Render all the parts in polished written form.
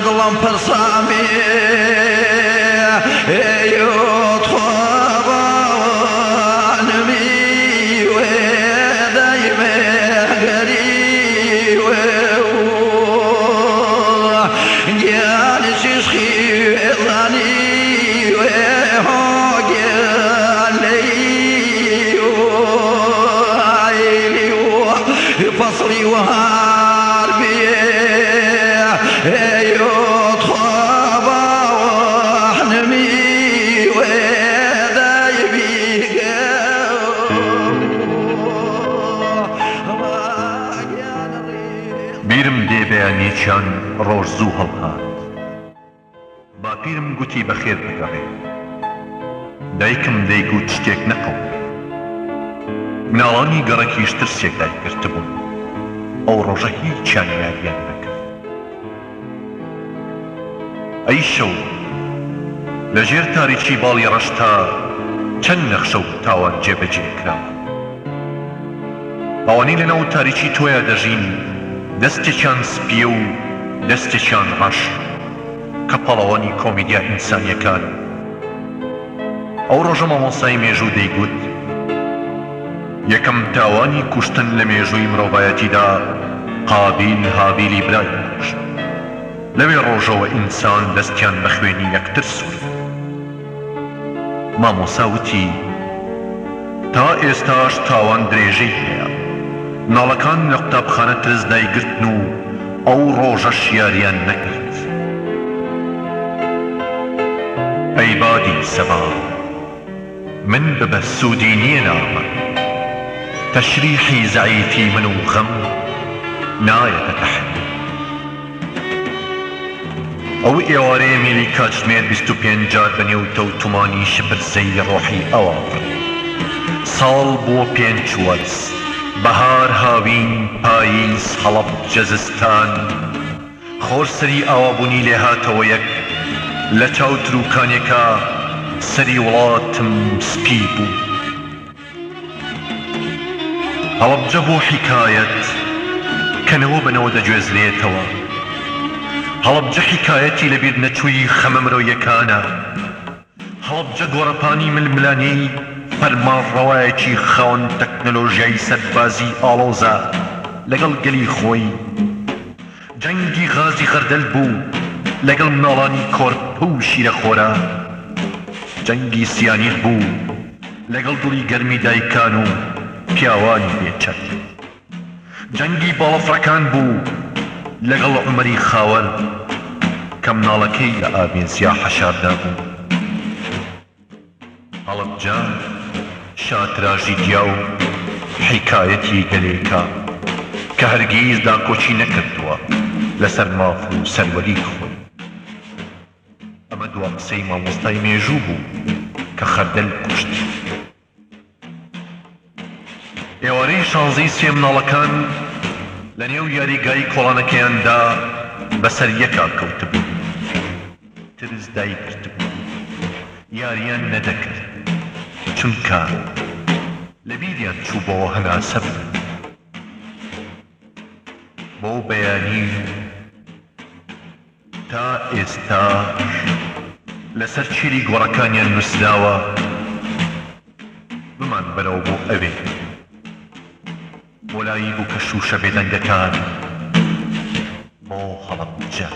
دڵم پرسامی ئێیۆت خوابانمی وێ دەیمێ گەری وێ گیانشیش خێڵانی وێ فصلي وهاربي ايوت خابا وحنمي وذا يبيك بیرم دێ بەیانێکیان ڕۆژ زوو هەڵهات با پیرم گوتی بەخێر بگەڕێ دایکم دەیگوت شتێک نەقەوم مناڵانی گەڕەکیش ترسێک دایکردبوون ئەو ڕۆژە هیچیان یاریان نەکرد ئەی شەو لەژێر تاریکی باڵی ڕەشتا چەند نەخشە و تاوان جێبەجێکراوە ئەوانەی لەناو تاریکی تۆیە دەژین دەستێکیان سپیە و دەستێکیان ڕەش کە پەڵەوانی کۆمیدیا ئینسانیەکان ئەو ڕۆژە مامۆستای مێژوو دەیگوت یەکەم تاوانی کوشتن لە مێژووی مرۆڤایەتیدا قابیل هابیلی برای کوشت لەوێ ڕۆژەوە ئینسان دەستیان بە خوێنی یەکتر سوورد مامۆسا وتی تا ئێستاش تاوان درێژەی هەیە مناڵەکان لە قوتابخانە ترس دایگرتن و ئەو ڕۆژەش یاریان نەکرد ئەی بادی سەبا من بە سوودی نییە نامە تشريحي زعيتي من وغم ناية تحدي او ايواري ميلي كاجمير بستو بينجار بنيو توتماني شبر زي روحي اوافر صال بو بينچوالس بهار هاوين پايز حلب جزستان خور سري اوابوني لهاتا ويك لچاو تروكانيكا سري ولاتم سبيبو هەڵەبجە بۆ حیکایەت کەنەوە بنەوە دەگوێزرێتەوە هەڵەبجە حیکایەتی لەبیر نەچووی خەمە مرۆیەکانە هەڵەبجە گۆڕەپانی ململانەی فەرمانڕەوایەکی خاوەن تەکنۆلۆژیای سەربازی ئاڵۆزە لەگەڵ گەلی خۆی جەنگی غازی غەردەل بوو لەگەڵ مناڵانی کۆرپە و شیرەخۆرە جەنگی سیانید بوو لەگەڵ دڵی گەرمی دایکان و پیاوانی بێچەک جەنگی باڵەفڕەکان بوو لەگەڵ عومەری خاوەر کە مناڵەکەی لە ئابێنسیا حەشاردا بوو هەڵەبجە شاتراژی دیا و حیکایەتی گەلێکە کە هەرگیز داکۆچی نەکردووە لەسەر ماف و سەروەری خۆی ئەمە دوا قسەی مامۆستای مێژوو بوو کە خەردەل کوشت ئێوارەی شانزەی سێ مناڵەکان لە نێو یاریگایی کۆڵانەکەیاندا بەسەر یەکا کەوتبوو ترس دایکردبوو یاریان نەدەکرد چونکە لەبیریان چوو بۆ هەناسە بوو بۆ بەیانی تا ئێستاش لەسەر چیری گۆڕەکانیان نووسراوە بمان بەرەوە بۆ ئەوێ بۆلایی بوو کە شوشە بێدەنگەکان بۆ هەڵەبجە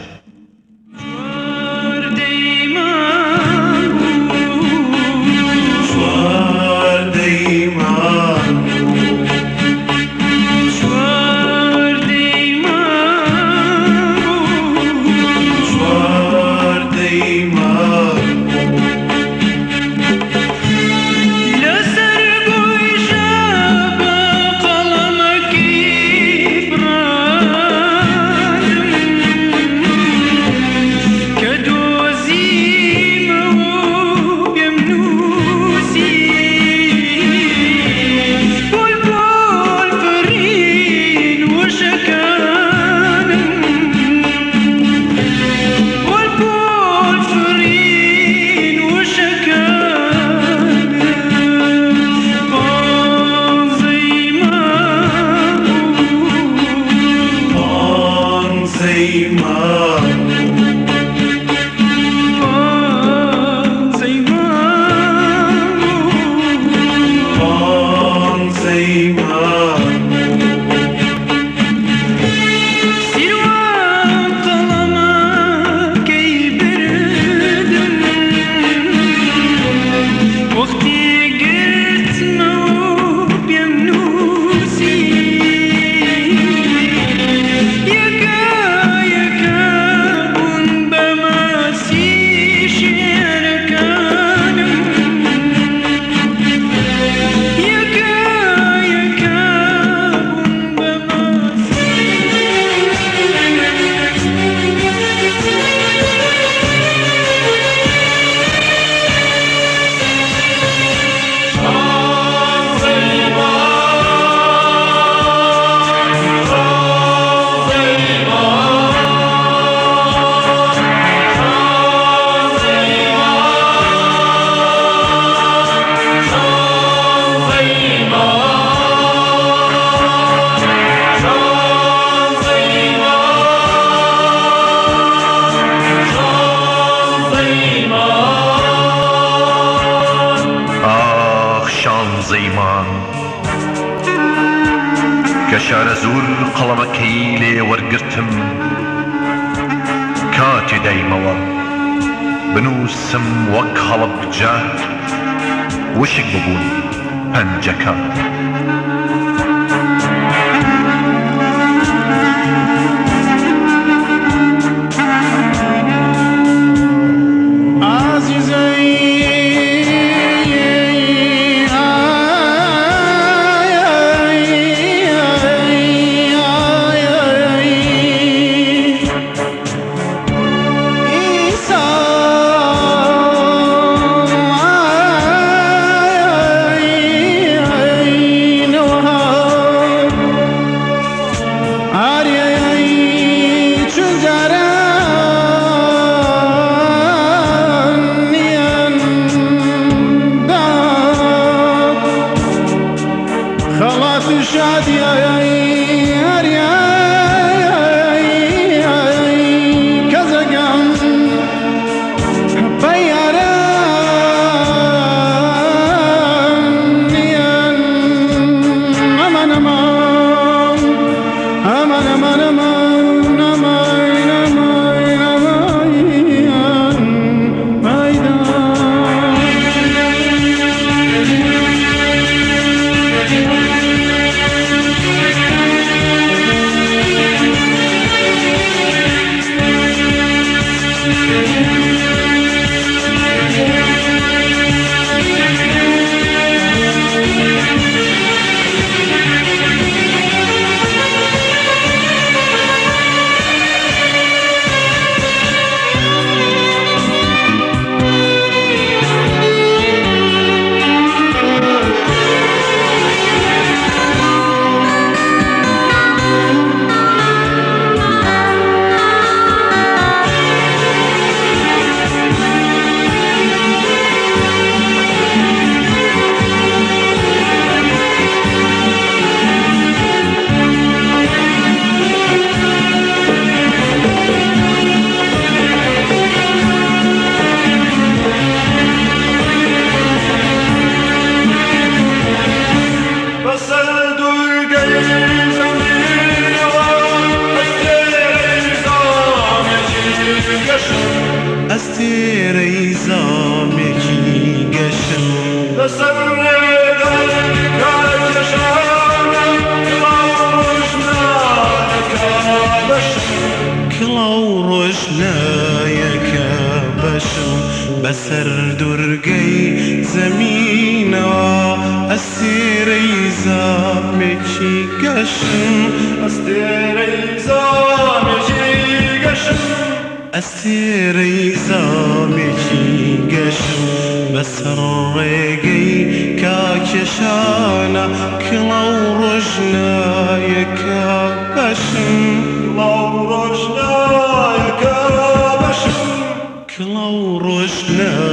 Zeymar شارە زور قەڵەمەکەی لێ وەرگرتم کاتێ دایمەوە بنووسم وەک هەڵەبجات وشک ببوون پەنجەکە بسر درگەی زەمینەوە ئەستێرەی زامێکی گەشم ئەستێرەی زامێکی گەشم بەسەر ڕێگەی کاکێشانە کڵە و ڕۆژنایەکە بەشم کڵە و ڕۆژنایەکە